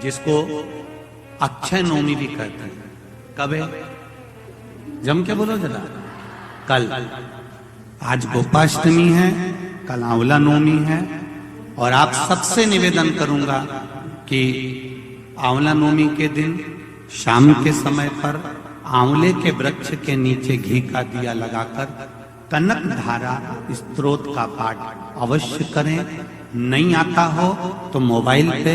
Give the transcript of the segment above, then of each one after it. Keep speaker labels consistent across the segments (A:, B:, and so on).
A: जिसको अक्षय नवमी भी कहते हैं। कब है? जम के बोलो जरा। कल। आज गोपाष्टमी है, कल आंवला नवमी है। और आप सबसे निवेदन करूंगा कि आंवला नवमी के दिन शाम के समय पर आंवले के वृक्ष के नीचे घी का दिया लगाकर कनक धारा स्तोत्र का पाठ अवश्य करें। नहीं आता हो तो मोबाइल पे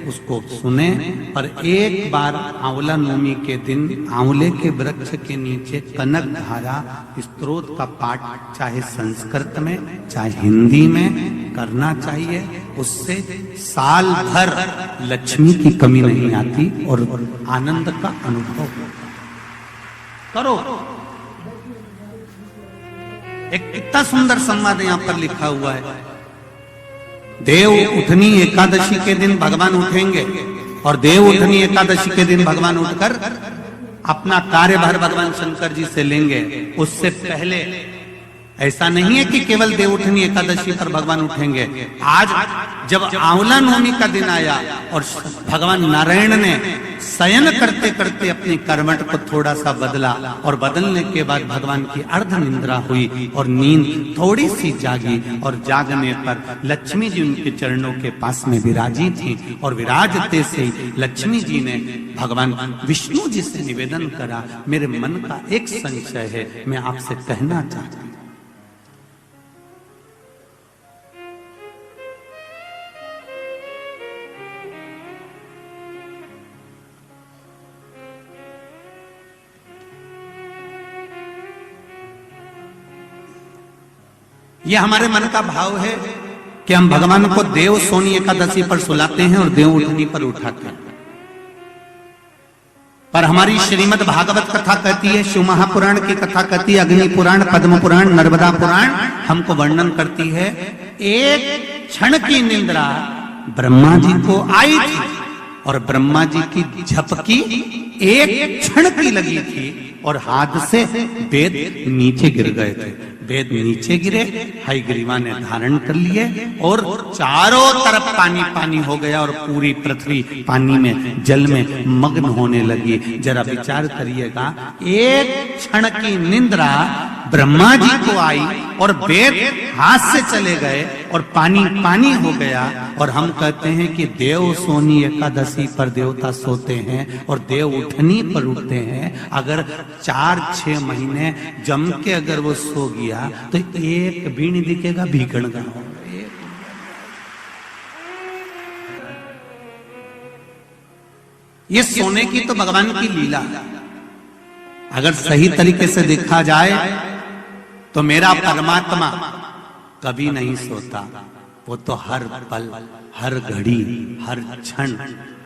A: उसको सुने, पर एक बार आंवला नवमी के दिन आंवले के वृक्ष के नीचे कनक धारा स्तोत्र का पाठ चाहे संस्कृत में चाहे हिंदी में करना चाहिए। उससे साल भर लक्ष्मी की कमी नहीं आती और आनंद का अनुभव करो। एक कितना सुंदर संवाद यहां पर लिखा हुआ है। देव उठनी एकादशी के दिन भगवान उठेंगे और देव उठनी एकादशी के दिन भगवान उठकर अपना कार्यभार भगवान शंकर जी से लेंगे। उससे पहले ऐसा नहीं है कि केवल देव उठनी एकादशी पर भगवान उठेंगे। आज जब आंवला नवमी का दिन आया और भगवान नारायण ने शयन करते करते अपनी करवट को थोड़ा सा बदला और बदलने के बाद भगवान की अर्ध निंद्रा हुई और नींद थोड़ी सी जागी और जागने पर लक्ष्मी जी उनके चरणों के पास में विराजी थी और विराजते से लक्ष्मी जी ने भगवान विष्णु जी से निवेदन करा, मेरे मन का एक संशय है, मैं आपसे कहना चाहती हूं। ये हमारे मन का भाव है कि हम भगवान को देव सोनी एकादशी पर सुलाते हैं और देव उठनी पर उठाते हैं। पर हमारी श्रीमद् भागवत कथा कहती है, शिव महापुराण की कथा कहती है, अग्नि पुराण, पद्म पुराण, नर्मदा पुराण हमको वर्णन करती है। एक क्षण की निंद्रा ब्रह्मा जी को आई थी और ब्रह्मा जी की झपकी एक क्षण की लगी थी और हाथ से वेद नीचे गिर गए थे। वेद नीचे गिरे, हयग्रीवा ने धारण कर लिए और चारों तरफ पानी पानी हो गया और पूरी पृथ्वी पानी में जल में मग्न होने लगी। जरा विचार करिएगा, एक क्षण की निंद्रा ब्रह्मा जी को आई और वेद हाथ से चले गए और पानी पानी हो गया। और हम कहते हैं कि देव सोनी एकादशी पर देवता सोते हैं और देव उठनी पर उठते हैं। अगर 4-6 महीने जम के अगर वो सो गया तो एक भी नहीं दिखेगा भीकण का। ये सोने की तो भगवान की लीला। अगर सही तरीके से देखा जाए तो मेरा परमात्मा कभी नहीं सोता, वो तो हर पल, हर घड़ी, हर क्षण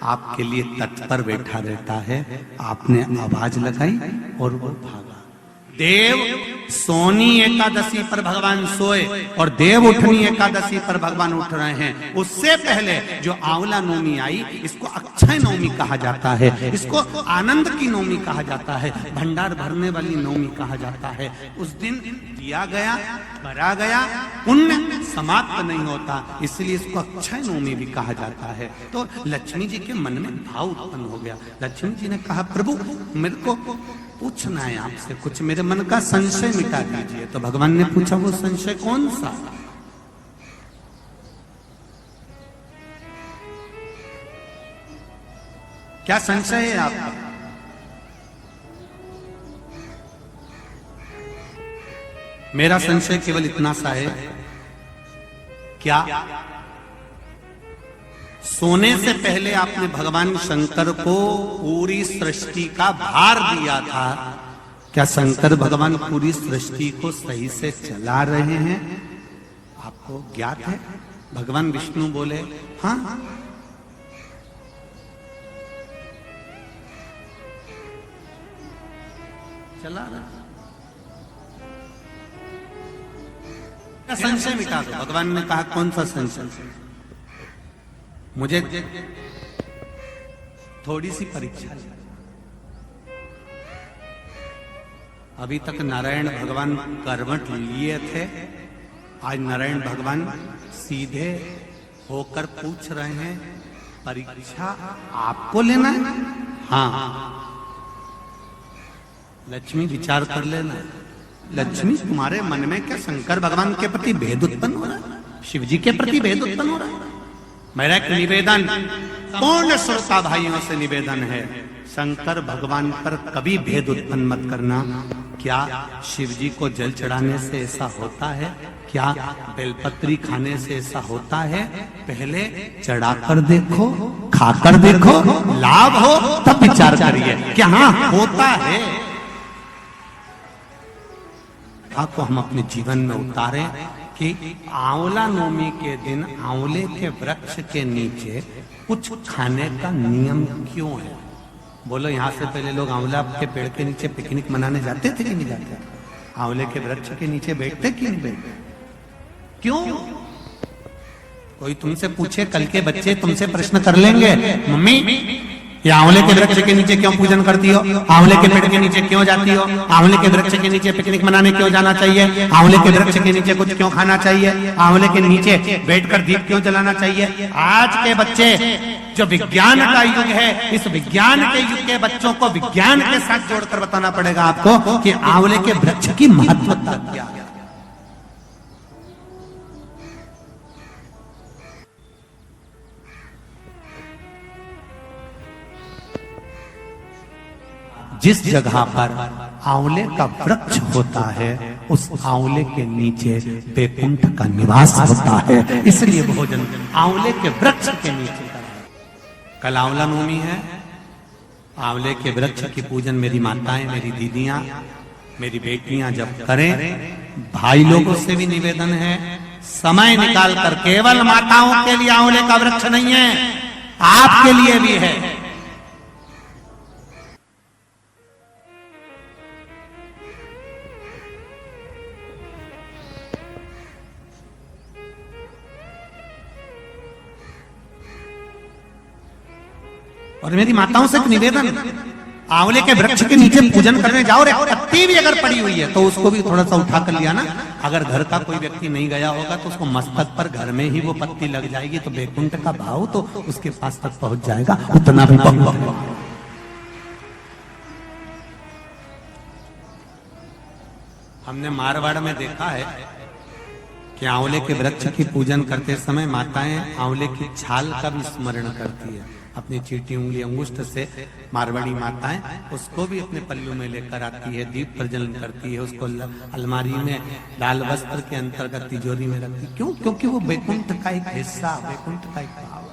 A: आपके लिए तत्पर बैठा रहता है। आपने आवाज लगाई और वो भागा। देव सोनी एकादशी पर भगवान सोए और देव उठनी एकादशी पर भगवान उठ रहे हैं। उससे पहले जो आंवला नवमी आई, इसको अक्षय नवमी कहा जाता है, इसको आनंद की नवमी कहा जाता है, भंडार भरने वाली नवमी कहा जाता है। उस दिन दिया गया, करा गया, पुण्य समाप्त नहीं होता, इसलिए इसको अक्षय नवमी भी कहा जाता है। तो लक्ष्मी जी के मन में भाव उत्पन्न हो गया। लक्ष्मी जी ने कहा, प्रभु मेरे को पूछना है आपसे कुछ, मेरे मन का संशय मिटा दीजिए। तो भगवान ने पूछा, वो संशय कौन सा? क्या संशय है आपका? मेरा संशय केवल इतना सा है, क्या सोने से पहले आपने भगवान शंकर को पूरी सृष्टि का भार दिया था? क्या शंकर भगवान पूरी सृष्टि को सही से चला रहे हैं? आपको ज्ञात है? भगवान विष्णु बोले, हाँ चला रहा। संशय मिटा दो। भगवान ने कहा, कौन सा संशय? मुझे थोड़ी सी परीक्षा है। अभी तक नारायण भगवान करवट लिए थे, आज नारायण भगवान सीधे होकर पूछ रहे हैं, परीक्षा आपको लेना है? हाँ, लक्ष्मी विचार कर लेना। लक्ष्मी तुम्हारे मन में क्या शंकर भगवान के प्रति भेद उत्पन्न हो रहा है? शिव जी के प्रति भेद उत्पन्न हो रहा है? मेरा एक निवेदन, पूर्ण श्रोता भाइयों से निवेदन है, शंकर भगवान पर कभी भेद उत्पन्न मत करना। क्या शिव जी को जल चढ़ाने से ऐसा होता है? क्या बेलपत्री खाने से ऐसा होता है? पहले चढ़ाकर देखो, खाकर देखो, लाभ हो तब विचार करिए कि हाँ होता है। को हम अपने जीवन में उतारें कि आंवला नवमी के दिन आंवले के वृक्ष के नीचे कुछ खाने का नियम क्यों है? बोलो, यहाँ से पहले लोग आंवला के पेड़ के नीचे पिकनिक मनाने जाते थे कि नहीं जाते? आंवले के वृक्ष के नीचे बैठते कि नहीं बैठते? क्यों? कोई तुमसे पूछे, कल के बच्चे तुमसे प्रश्न कर लेंगे, मम्मी ये आंवले के वृक्ष के नीचे क्यों पूजन करती हो? आंवले के पेड़ के नीचे क्यों जाती हो? आंवले के वृक्ष के नीचे पिकनिक मनाने क्यों जाना चाहिए? आंवले के वृक्ष के नीचे कुछ क्यों खाना चाहिए? आंवले के नीचे बैठकर दीप क्यों जलाना चाहिए? आज के बच्चे, जो विज्ञान का युग है, इस विज्ञान के युग के बच्चों को विज्ञान के साथ जोड़कर बताना पड़ेगा आपको कि आंवले के वृक्ष की महत्वता क्या है। जिस जगह पर आंवले का वृक्ष होता है, उस आंवले के नीचे बैकुंठ का निवास होता है। इसलिए भोजन आंवले के वृक्ष के नीचे करना है। कल आंवला नवमी है, आंवले के वृक्ष की पूजन मेरी माताएं, मेरी दीदियां, मेरी बेटियां जब करें, भाई लोगों से भी निवेदन है, समय निकाल कर, केवल माताओं के लिए आंवले का वृक्ष नहीं है, आपके लिए भी है। और मेरी माताओं से एक निवेदन, आंवले के वृक्ष के नीचे पूजन करने जाओ, रे पत्ती भी अगर पड़ी हुई है तो उसको भी थोड़ा सा उठा कर लिया ना। अगर घर का कोई व्यक्ति नहीं गया होगा तो उसको मस्तक पर घर में ही वो पत्ती लग जाएगी, तो बैकुंठ का भाव तो उसके पास तक पहुंच जाएगा। उतना भी हमने मारवाड़ में देखा है कि आंवले के वृक्ष की पूजन करते समय माताएं आंवले की छाल का भी स्मरण करती है। अपनी चीटी उंगली अंगुष्ठ से मारवाड़ी माताएं उसको भी अपने पल्लू में लेकर आती है, दीप प्रज्वलन करती है, उसको अलमारी में लाल वस्त्र के अंतर्गत तिजोरी में रखती है। क्यों? क्योंकि वो बैकुंठ का एक हिस्सा, बैकुंठ का एक भाव।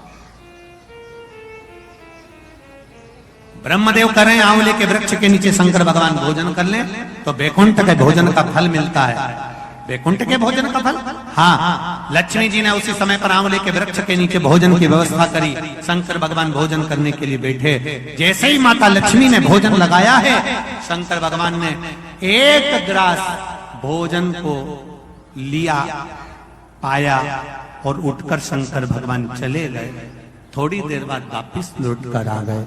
A: ब्रह्मदेव करें आंवले के वृक्ष के नीचे शंकर भगवान भोजन कर लें तो बैकुंठ के भोजन का फल मिलता है। बैकुंठ के भोजन का फल, हाँ, लक्ष्मी जी ने उसी समय पर आंवले के वृक्ष के नीचे भोजन की व्यवस्था करी। शंकर भगवान भोजन करने के लिए बैठे, जैसे ही माता लक्ष्मी ने भोजन लगाया है, शंकर भगवान ने एक ग्रास भोजन को लिया, पाया और उठकर शंकर भगवान चले गए। थोड़ी देर बाद वापिस लौट कर आ गए,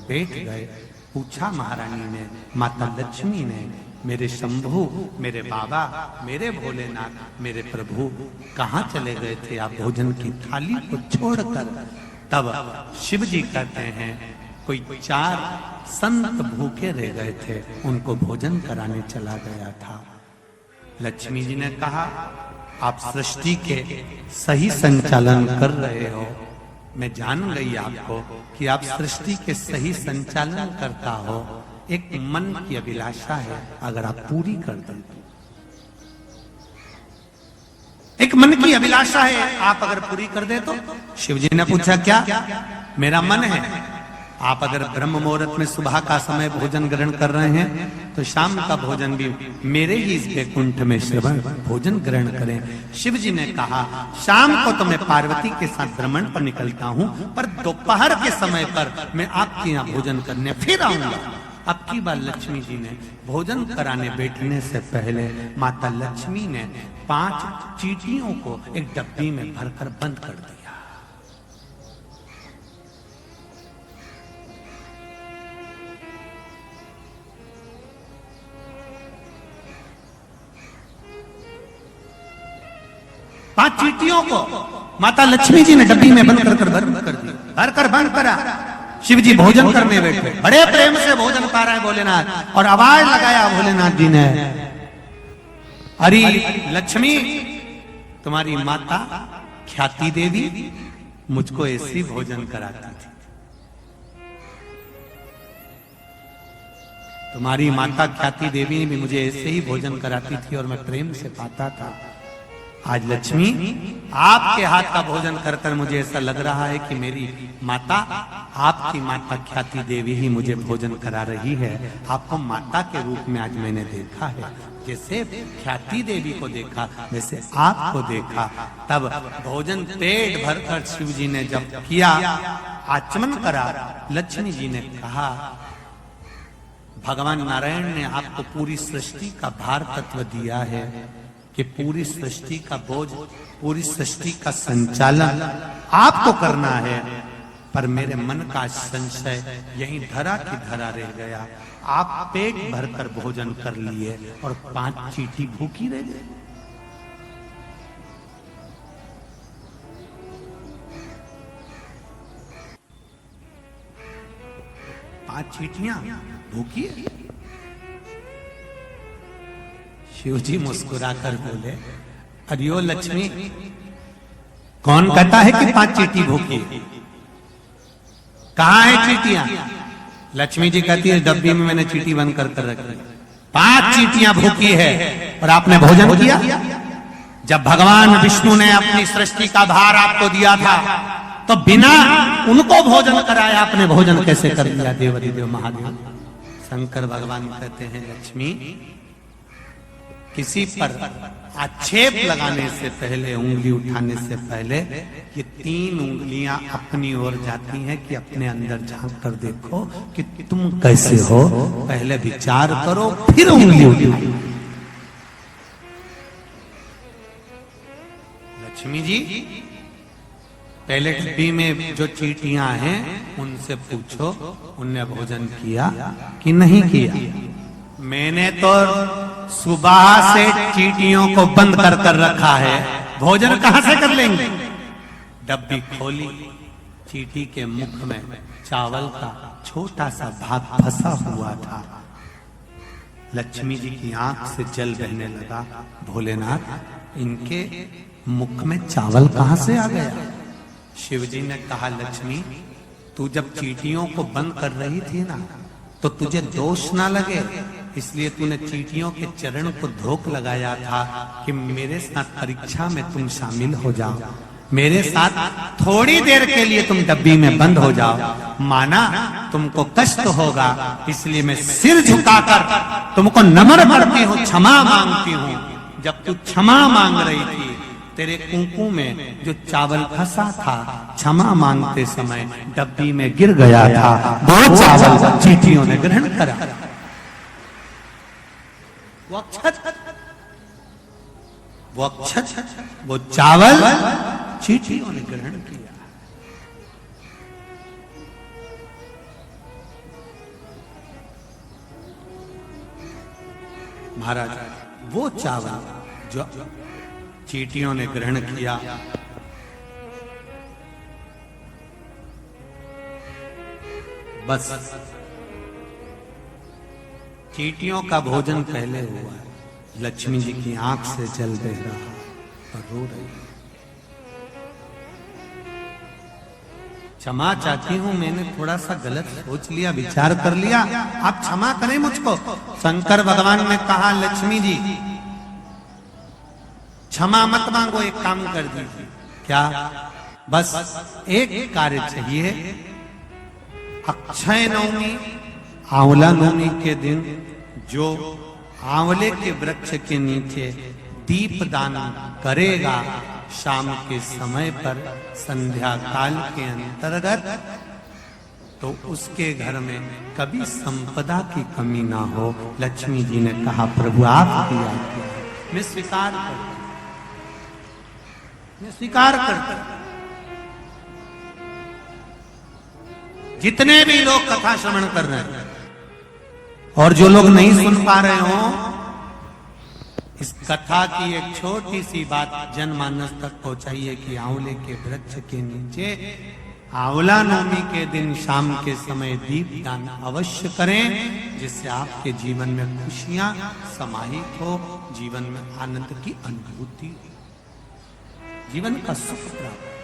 A: बैठ गए। पूछा महारानी ने, माता लक्ष्मी ने, मेरे शंभु, मेरे बाबा, मेरे भोलेनाथ, मेरे प्रभु कहाँ चले गए थे आप भोजन की थाली को छोड़कर? तब शिव जी कहते हैं, कोई 4 संत भूखे रह गए थे, उनको भोजन कराने चला गया था। लक्ष्मी जी ने कहा, आप सृष्टि के सही संचालन कर रहे हो, मैं जान गई आपको कि आप सृष्टि के सही संचालन करता हो। एक मन की अभिलाषा है, अगर आप पूरी कर दें, एक मन की अभिलाषा है, आप अगर पूरी कर दे तो। शिव जी ने पूछा, क्या? मेरा मन है, आप अगर ब्रह्म मुहूर्त में सुबह का समय भोजन ग्रहण कर रहे हैं तो शाम का भोजन भी मेरे ही इस बैकुंठ में श्रवण भोजन ग्रहण करें। शिव जी ने कहा, शाम को तो मैं पार्वती के साथ भ्रमण पर निकलता हूं, पर दोपहर के समय पर मैं आपके यहाँ भोजन करने फिर आऊंगा। अब की बार लक्ष्मी जी ने भोजन कराने बैठने से पहले माता लक्ष्मी ने 5 चींटियों को एक डब्बी में भरकर बंद कर दिया। पांच चींटियों को माता लक्ष्मी जी ने डब्बी में बंद कर दिया। भर कर बंद करा। शिव जी भोजन करने बैठे, बड़े प्रेम से भोजन पा रहे हैं भोलेनाथ, और आवाज लगाया भोलेनाथ जी ने, अरे लक्ष्मी, तुम्हारी माता ख्याति देवी मुझको ऐसी भोजन कराती थी। तुम्हारी माता ख्याति देवी भी मुझे ऐसे ही भोजन कराती थी और मैं प्रेम से पाता था। आज लक्ष्मी, आपके हाथ का भोजन कर कर मुझे ऐसा लग रहा है कि मेरी माता, आपकी माता ख्याति देवी ही मुझे भोजन करा रही है। आपको माता के रूप में आज मैंने देखा है, जैसे ख्याति देवी को देखा वैसे आपको देखा। तब भोजन पेट भरकर शिव जी ने जब किया, आचमन करा, लक्ष्मी जी ने कहा, भगवान नारायण ने आपको पूरी सृष्टि का भार तत्व दिया है कि पूरी सृष्टि का बोझ, पूरी सृष्टि का संचालन आपको करना है, पर मेरे मन का संशय यहीं धरा की धरा रह गया। आप पेट भरकर भोजन कर लिए और 5 चींटी भूखी रह गई। पांच चींटियां भूखी है। शिव जी मुस्कुराकर बोले, अरियो लक्ष्मी, कौन कहता है कि 5 चींटी भूखी? कहां है चींटियां? लक्ष्मी जी कहती है, डब्बी में मैंने चींटी बंद कर रखी। 5 चींटियां भूखी है और आपने भोजन किया। जब भगवान विष्णु ने अपनी सृष्टि का भार आपको दिया था, तो बिना उनको भोजन कराया आपने भोजन कैसे कर लिया? देवाधिदेव महादेव शंकर भगवान कहते हैं, लक्ष्मी, किसी पर आक्षेप लगाने से पहले, उंगली उठाने से पहले, ये 3 उंगलियां अपनी ओर जाती हैं कि अपने अंदर झांक कर देखो कि तुम कैसे हो। पहले विचार करो, फिर उंगली उठाओ। लक्ष्मी जी, पहले डिब्बी में जो चींटियां हैं उनसे पूछो, उनने भोजन किया कि नहीं किया? मैंने तो सुबह से चींटियों को बंद कर कर रखा है, भोजन कहां से कर लेंगे? डब्बी खोली, चींटी के मुख में चावल का छोटा सा भाग फंसा हुआ था। लक्ष्मी जी की आंख से जल बहने लगा। भोलेनाथ, इनके मुख में चावल कहां से आ गया? शिव जी ने कहा, लक्ष्मी, तू जब चींटियों को बंद कर रही थी ना, तो तुझे दोष ना लगे, इसलिए तूने चींटियों के चरण को धोख लगाया था कि मेरे साथ परीक्षा में तुम शामिल हो जाओ, मेरे साथ थोड़ी देर के लिए तुम डब्बी में बंद हो जाओ। माना तुमको कष्ट होगा, इसलिए मैं सिर झुकाकर तुमको नमन करती हूँ, क्षमा मांगती हूँ। जब तू क्षमा मांग रही थी, तेरे कुंकू में जो चावल फंसा था, क्षमा मांगते समय डब्बी में गिर गया था। वो चावल चींटियों ने ग्रहण करा। वो अक्षत, वो चावल चींटियों ने ग्रहण किया। महाराज, वो चावल जो चींटियों ने ग्रहण किया, बस चींटियों का भोजन पहले हुआ है। लक्ष्मी जी की आंख से जल बह रहा और रो रही। क्षमा चाहती हूं, मैंने थोड़ा सा गलत सोच लिया, विचार कर लिया, आप क्षमा करें मुझको। शंकर भगवान ने कहा, लक्ष्मी जी क्षमा मत मांगो, एक काम कर दीजिए। क्या? बस एक कार्य चाहिए। अक्षय नवमी, आंवला नवमी के दिन जो आंवले के वृक्ष के नीचे दीप दान करेगा, शाम के समय पर संध्या काल के अंतर्गत, तो उसके घर में कभी संपदा की कमी ना हो। लक्ष्मी जी ने कहा, प्रभु आपकी आज्ञा, मैं स्वीकार करता, मैं स्वीकार करता। जितने भी लोग कथा श्रवण कर रहे हैं और जो लोग नहीं सुन पा रहे हो, इस कथा की एक छोटी सी बात जनमानस तक पहुंचाइए कि आंवले के वृक्ष के नीचे आंवला नवमी के दिन शाम के समय दीप दान अवश्य करें, जिससे आपके जीवन में खुशियां समाहित हो, जीवन में आनंद की अनुभूति, जीवन का सुख प्राप्त।